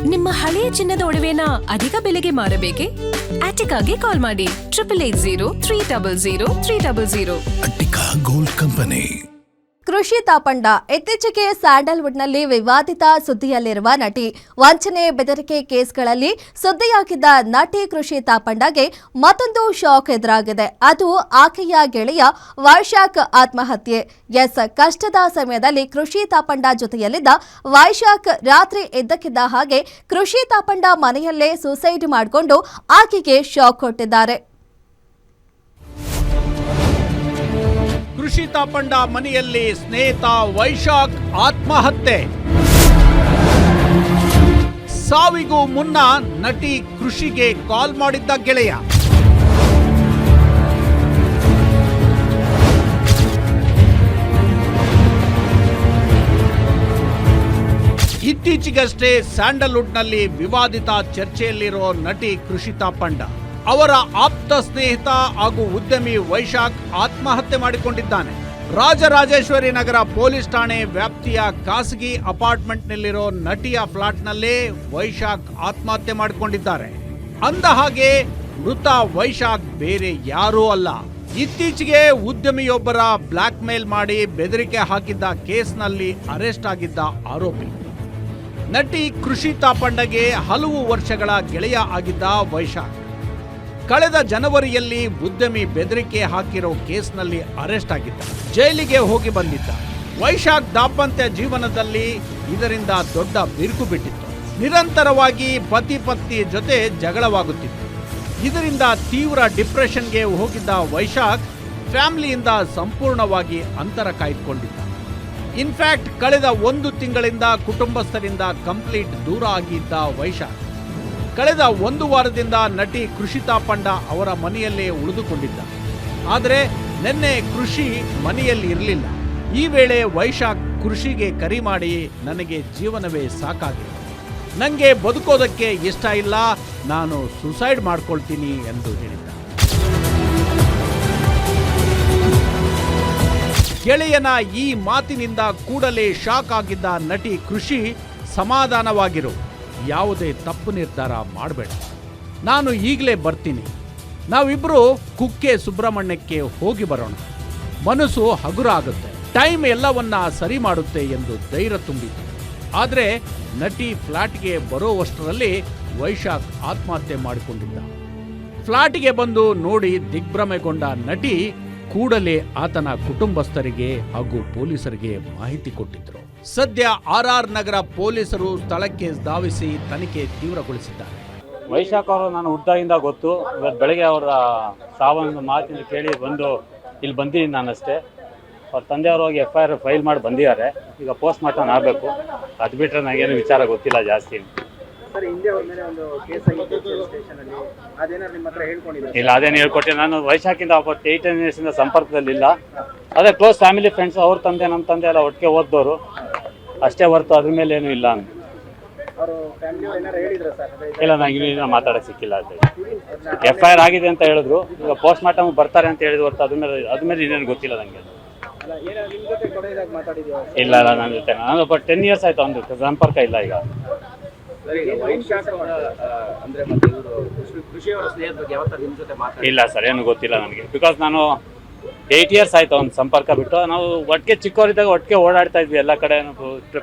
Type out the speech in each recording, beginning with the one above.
ನಿಮ್ಮ ಹಳೆಯ ಚಿನ್ನದ ಒಡವೆನ ಅಧಿಕ ಬೆಲೆಗೆ ಮಾರಬೇಕೆ? ಆಟಿಕಾಗೆ ಕಾಲ್ ಮಾಡಿ 8880 ಅಟ್ಟಿಕಾ ಗೋಲ್ಡ್ ಕಂಪನಿ. ಕೃಷಿ ತಾಪಂಡ. ಇತ್ತೀಚೆಗೆ ಸ್ಯಾಂಡಲ್ವುಡ್ನಲ್ಲಿ ವಿವಾದಿತ ಸುದ್ದಿಯಲ್ಲಿರುವ ನಟಿ ವಂಚನೆ ಬೆದರಿಕೆ ಕೇಸ್ಗಳಲ್ಲಿ ಸುದ್ದಿಯಾಗಿದ್ದ ನಟಿ ಕೃಷಿ ತಾಪಂಡಗೆ ಮತ್ತೊಂದು ಶಾಕ್ ಎದುರಾಗಿದೆ. ಅದು ಆಕೆಯ ಗೆಳೆಯ ವೈಶಾಖ್ ಆತ್ಮಹತ್ಯೆ. ಕಷ್ಟದ ಸಮಯದಲ್ಲಿ ಕೃಷಿ ತಾಪಂಡ ಜೊತೆಯಲ್ಲಿದ್ದ ವೈಶಾಖ್ ರಾತ್ರಿ ಇದ್ದಕ್ಕಿದ್ದ ಹಾಗೆ ಕೃಷಿ ತಾಪಂಡ ಮನೆಯಲ್ಲೇ ಸೂಸೈಡ್ ಮಾಡಿಕೊಂಡು ಆಕೆಗೆ ಶಾಕ್ ಕೊಟ್ಟಿದ್ದಾರೆ. ಕೃಷಿ ತಾಪಂಡ ಮನೆಯಲ್ಲಿ ಸ್ನೇಹಿತ ವೈಶಾಖ್ ಆತ್ಮಹತ್ಯೆ. ಸಾವಿಗೂ ಮುನ್ನ ನಟಿ ಕೃಷಿಗೆ ಕಾಲ್ ಮಾಡಿದ್ದ ಗೆಳೆಯ. ಇತ್ತೀಚೆಗಷ್ಟೇ ಸ್ಯಾಂಡಲ್ವುಡ್ನಲ್ಲಿ ವಿವಾದಿತ ಚರ್ಚೆಯಲ್ಲಿರೋ ನಟಿ ಕೃಷಿ ತಾಪಂಡ ಅವರ ಆಪ್ತ ಸ್ನೇಹಿತ ಹಾಗೂ ಉದ್ಯಮಿ ವೈಶಾಖ್ ಆತ್ಮಹತ್ಯೆ ಮಾಡಿಕೊಂಡಿದ್ದಾನೆ. ರಾಜರಾಜೇಶ್ವರಿ ನಗರ ಪೊಲೀಸ್ ಠಾಣೆ ವ್ಯಾಪ್ತಿಯ ಖಾಸಗಿ ಅಪಾರ್ಟ್ಮೆಂಟ್ನಲ್ಲಿರೋ ನಟಿಯ ಫ್ಲಾಟ್ನಲ್ಲೇ ವೈಶಾಖ್ ಆತ್ಮಹತ್ಯೆ ಮಾಡಿಕೊಂಡಿದ್ದಾರೆ. ಅಂದ ಹಾಗೆ ಮೃತ ವೈಶಾಖ್ ಬೇರೆ ಯಾರೂ ಅಲ್ಲ, ಇತ್ತೀಚೆಗೆ ಉದ್ಯಮಿಯೊಬ್ಬರ ಬ್ಲಾಕ್ ಮೇಲ್ ಮಾಡಿ ಬೆದರಿಕೆ ಹಾಕಿದ್ದ ಕೇಸ್ನಲ್ಲಿ ಅರೆಸ್ಟ್ ಆಗಿದ್ದ ಆರೋಪಿ. ನಟಿ ಕೃಷಿ ತಾಪಂಡಗೆ ಹಲವು ವರ್ಷಗಳ ಗೆಳೆಯ ಆಗಿದ್ದ ವೈಶಾಖ್ ಕಳೆದ ಜನವರಿಯಲ್ಲಿ ಉದ್ಯಮಿ ಬೆದರಿಕೆ ಹಾಕಿರೋ ಕೇಸ್ನಲ್ಲಿ ಅರೆಸ್ಟ್ ಆಗಿದ್ದ, ಜೈಲಿಗೆ ಹೋಗಿ ಬಂದಿದ್ದ. ವೈಶಾಖ್ ದಾಂಪತ್ಯ ಜೀವನದಲ್ಲಿ ಇದರಿಂದ ದೊಡ್ಡ ಬಿರುಕು ಬಿಟ್ಟಿತ್ತು. ನಿರಂತರವಾಗಿ ಪತಿ ಪತ್ನಿ ಜೊತೆ ಜಗಳವಾಗುತ್ತಿತ್ತು. ಇದರಿಂದ ತೀವ್ರ ಡಿಪ್ರೆಷನ್ಗೆ ಹೋಗಿದ್ದ ವೈಶಾಖ್ ಫ್ಯಾಮಿಲಿಯಿಂದ ಸಂಪೂರ್ಣವಾಗಿ ಅಂತರ ಕಾಯ್ದುಕೊಂಡಿದ್ದ. ಇನ್ಫ್ಯಾಕ್ಟ್ ಕಳೆದ 1 ತಿಂಗಳಿಂದ ಕುಟುಂಬಸ್ಥರಿಂದ ಕಂಪ್ಲೀಟ್ ದೂರ ಆಗಿದ್ದ ವೈಶಾಖ್ ಕಳೆದ 1 ವಾರದಿಂದ ನಟಿ ಕೃಷಿ ತಾಪಂಡ ಅವರ ಮನೆಯಲ್ಲೇ ಉಳಿದುಕೊಂಡಿದ್ದ. ಆದರೆ ನಿನ್ನೆ ಕೃಷಿ ಮನೆಯಲ್ಲಿ ಇರಲಿಲ್ಲ. ಈ ವೇಳೆ ವೈಶಾಖ್ ಕೃಷಿಗೆ ಕರೆ ಮಾಡಿ, ನನಗೆ ಜೀವನವೇ ಸಾಕಾಗಿದೆ, ನನಗೆ ಬದುಕೋದಕ್ಕೆ ಇಷ್ಟ ಇಲ್ಲ, ನಾನು ಸುಸೈಡ್ ಮಾಡ್ಕೊಳ್ತೀನಿ ಎಂದು ಹೇಳಿದ್ದ. ಗೆಳೆಯನ ಈ ಮಾತಿನಿಂದ ಕೂಡಲೇ ಶಾಕ್ ಆಗಿದ್ದ ನಟಿ ಕೃಷಿ, ಸಮಾಧಾನವಾಗಿರು, ಯಾವುದೇ ತಪ್ಪು ನಿರ್ಧಾರ ಮಾಡಬೇಡ, ನಾನು ಈಗಲೇ ಬರ್ತೀನಿ, ನಾವಿಬ್ಬರು ಕುಕ್ಕೆ ಸುಬ್ರಹ್ಮಣ್ಯಕ್ಕೆ ಹೋಗಿ ಬರೋಣ, ಮನಸ್ಸು ಹಗುರ ಆಗುತ್ತೆ, ಟೈಮ್ ಎಲ್ಲವನ್ನ ಸರಿ ಮಾಡುತ್ತೆ ಎಂದು ಧೈರ್ಯ ತುಂಬಿತು. ಆದರೆ ನಟಿ ಫ್ಲಾಟ್ಗೆ ಬರೋವಷ್ಟರಲ್ಲಿ ವೈಶಾಖ್ ಆತ್ಮಹತ್ಯೆ ಮಾಡಿಕೊಂಡಿದ್ದ. ಫ್ಲಾಟ್ಗೆ ಬಂದು ನೋಡಿ ದಿಗ್ಭ್ರಮೆಗೊಂಡ ನಟಿ ಕೂಡಲೇ ಆತನ ಕುಟುಂಬಸ್ಥರಿಗೆ ಹಾಗೂ ಪೊಲೀಸರಿಗೆ ಮಾಹಿತಿ ಕೊಟ್ಟಿದ್ರು. ಸದ್ಯ RR ನಗರ ಪೊಲೀಸರು ಸ್ಥಳಕ್ಕೆ ಧಾವಿಸಿ ತನಿಖೆ ತೀವ್ರಗೊಳಿಸಿದ್ದಾರೆ. ವೈಶಾಖ್ ಅವರು ನಾನು ಹುಟ್ಟಾಗಿಂದ ಗೊತ್ತು. ಇವತ್ತು ಬೆಳಗ್ಗೆ ಅವರ ಸಾವನ್ನ ಮಾತಿನ ಕೇಳಿ ಇಲ್ಲಿ ಬಂದಿದ್ದೀನಿ ನಾನಷ್ಟೇ. ಅವ್ರ ತಂದೆಯವರು ಹೋಗಿ FIR ಫೈಲ್ ಮಾಡಿ ಬಂದಿದ್ದಾರೆ. ಈಗ ಪೋಸ್ಟ್ ಮಾರ್ಟಮ್ ಆಗಬೇಕು. ಅದು ಬಿಟ್ಟರೆ ನನಗೇನು ವಿಚಾರ ಗೊತ್ತಿಲ್ಲ ಜಾಸ್ತಿ. ಇಲ್ಲ, ಅದೇನು ಹೇಳ್ಕೊಟ್ಟಿಲ್ಲ. ನಾನು ವೈಶಾಖಿಂದ 8 ಇಯರ್ಸಿಂದ ಸಂಪರ್ಕದಲ್ಲಿಲ್ಲ. ಅದೇ ಕ್ಲೋಸ್ ಫ್ಯಾಮಿಲಿ ಫ್ರೆಂಡ್ಸ್. ಅವ್ರ ತಂದೆ ನಮ್ಮ ತಂದೆ ಎಲ್ಲ ಒಟ್ಟಿಗೆ ಓದ್ದವರು ಅಷ್ಟೇ ಹೊರತು ಅದ್ರ ಮೇಲೆ ಏನೂ ಇಲ್ಲ. ಇಲ್ಲ, ನನಗೆ ಮಾತಾಡೋಕ್ಕೆ ಸಿಕ್ಕಿಲ್ಲ. ಅದು FIR ಆಗಿದೆ ಅಂತ ಹೇಳಿದ್ರು. ಈಗ ಪೋಸ್ಟ್ ಮಾರ್ಟಮ್ ಬರ್ತಾರೆ ಅಂತ ಹೇಳಿದ್ರು ಹೊರತು ಅದ್ರ ಮೇಲೆ ಇನ್ನೇನು ಗೊತ್ತಿಲ್ಲ ನನಗೆ. ಇಲ್ಲ, ನನ್ನ ಜೊತೆ ನಾನು 10 ಇಯರ್ಸ್ ಆಯ್ತು, ಒಂದು ಸಂಪರ್ಕ ಇಲ್ಲ ಈಗ. ಇಲ್ಲ ಸರ್, ಏನು ಗೊತ್ತಿಲ್ಲ ನನಗೆ. ಬಿಕಾಸ್ ನಾನು 8 ಇಯರ್ಸ್ ಆಯ್ತು ಒಂದು ಸಂಪರ್ಕ ಬಿಟ್ಟು. ನಾವು ಒಟ್ಟಿಗೆ ಚಿಕ್ಕವರಿದ್ದಾಗ ಒಟ್ಟಿಗೆ ಓಡಾಡ್ತಾ ಇದ್ವಿ ಎಲ್ಲ ಕಡೆ.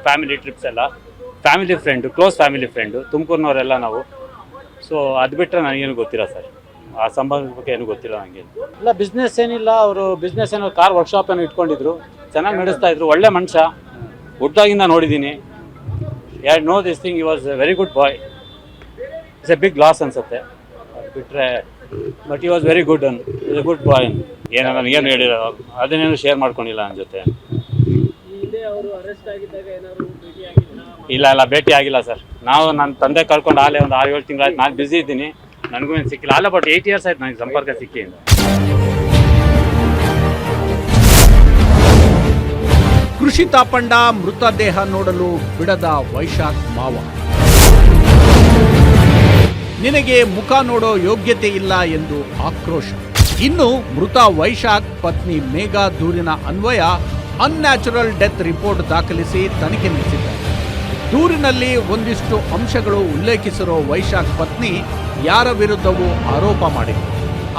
ಫ್ಯಾಮಿಲಿ ಟ್ರಿಪ್ಸ್ ಎಲ್ಲ, family friend, close family friend, ತುಮಕೂರಿನವರೆಲ್ಲ ನಾವು. ಸೊ ಅದು ಬಿಟ್ಟರೆ ನನಗೇನು ಗೊತ್ತಿಲ್ಲ ಸರ್. ಆ ಸಂಬಂಧದ ಬಗ್ಗೆ ಏನು ಗೊತ್ತಿಲ್ಲ ನನಗೆ. ಇಲ್ಲ, ಬಿಸ್ನೆಸ್ ಏನಿಲ್ಲ. ಅವರು ಬಿಸ್ನೆಸ್ ಏನೋ ಕಾರ್ ವರ್ಕ್ಶಾಪ್ ಏನೋ ಇಟ್ಕೊಂಡಿದ್ರು, ಚೆನ್ನಾಗಿ ನಡೆಸ್ತಾ ಇದ್ರು. ಒಳ್ಳೆ ಮನುಷ್ಯ, ಹುಟ್ಟಾಗಿಂದ ನೋಡಿದ್ದೀನಿ. No this thing, he was a very good boy. It's a big loss ಅನ್ಸುತ್ತೆ ಬಿಟ್ಟರೆ. But he was very good is a good boy. ಏನೋ ನನಗೇನು ಹೇಳಿಲ್ಲ, ಅದನ್ನೇನು ಶೇರ್ ಮಾಡ್ಕೊಂಡಿಲ್ಲ ನನ್ನ ಜೊತೆ. ಇಲ್ಲ, ಭೇಟಿ ಆಗಿಲ್ಲ ಸರ್. ನನ್ನ ತಂದೆ ಕರ್ಕೊಂಡು ಆಲೇ ಒಂದು 6-7 ತಿಂಗಳಾಯ್ತು. ನಾನು ಬ್ಯುಸಿ ಇದ್ದೀನಿ, ನನಗೂ ಏನು ಸಿಕ್ಕಿಲ್ಲ. ಅಲ್ಲ, ಬಟ್ 8 ಇಯರ್ಸ್ ಆಯ್ತು ನನಗೆ ಸಂಪರ್ಕ ಸಿಕ್ಕಿ. ಕೃಷಿ ತಾಪಂಡ ಮೃತದೇಹ ನೋಡಲು ಬಿಡದ ವೈಶಾಖ್ ಮಾವ, ನಿನಗೆ ಮುಖ ನೋಡೋ ಯೋಗ್ಯತೆ ಇಲ್ಲ ಎಂದು ಆಕ್ರೋಶ. ಇನ್ನು ಮೃತ ವೈಶಾಖ್ ಪತ್ನಿ ಮೇಘಾ ದೂರಿನ ಅನ್ವಯ ಅನ್ಯಾಚುರಲ್ ಡೆತ್ ರಿಪೋರ್ಟ್ ದಾಖಲಿಸಿ ತನಿಖೆ ನಡೆಸಿದ್ದಾರೆ. ದೂರಿನಲ್ಲಿ ಒಂದಿಷ್ಟು ಅಂಶಗಳು ಉಲ್ಲೇಖಿಸಿರೋ ವೈಶಾಖ್ ಪತ್ನಿ ಯಾರ ವಿರುದ್ಧವೂ ಆರೋಪ ಮಾಡಿದ್ರು.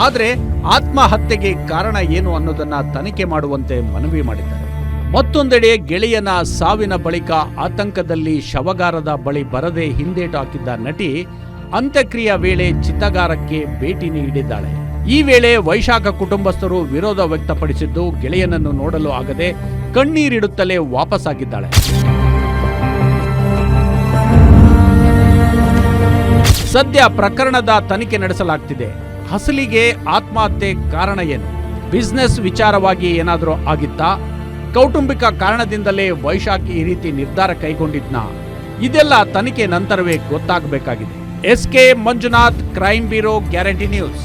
ಆದರೆ ಆತ್ಮಹತ್ಯೆಗೆ ಕಾರಣ ಏನು ಅನ್ನೋದನ್ನ ತನಿಖೆ ಮಾಡುವಂತೆ ಮನವಿ ಮಾಡಿದ್ದಾರೆ. ಮತ್ತೊಂದೆಡೆ ಗೆಳೆಯನ ಸಾವಿನ ಬಳಿಕ ಆತಂಕದಲ್ಲಿ ಶವಗಾರದ ಬಳಿ ಬರದೆ ಹಿಂದೇಟು ಹಾಕಿದ್ದ ನಟಿ ಅಂತ್ಯಕ್ರಿಯೆ ವೇಳೆ ಚಿತಾಗಾರಕ್ಕೆ ಭೇಟಿ ನೀಡಿದ್ದಾಳೆ. ಈ ವೇಳೆ ವೈಶಾಖ ಕುಟುಂಬಸ್ಥರು ವಿರೋಧ ವ್ಯಕ್ತಪಡಿಸಿದ್ದು ಗೆಳೆಯನನ್ನು ನೋಡಲು ಆಗದೆ ಕಣ್ಣೀರಿಡುತ್ತಲೇ ವಾಪಸ್ಸಾಗಿದ್ದಾಳೆ. ಸದ್ಯ ಪ್ರಕರಣದ ತನಿಖೆ ನಡೆಸಲಾಗ್ತಿದೆ. ಹಸಲಿಗೆ ಆತ್ಮಹತ್ಯೆ ಕಾರಣ ಏನು? ಬಿಸ್ನೆಸ್ ವಿಚಾರವಾಗಿ ಏನಾದರೂ ಆಗಿತ್ತಾ? ಕೌಟುಂಬಿಕ ಕಾರಣದಿಂದಲೇ ವೈಶಾಖ್ ಈ ರೀತಿ ನಿರ್ಧಾರ ಕೈಗೊಂಡಿದ್ನಾ? ಇದೆಲ್ಲ ತನಿಖೆ ನಂತರವೇ ಗೊತ್ತಾಗಬೇಕಾಗಿದೆ. SK Manjunath, crime bureau, guarantee news.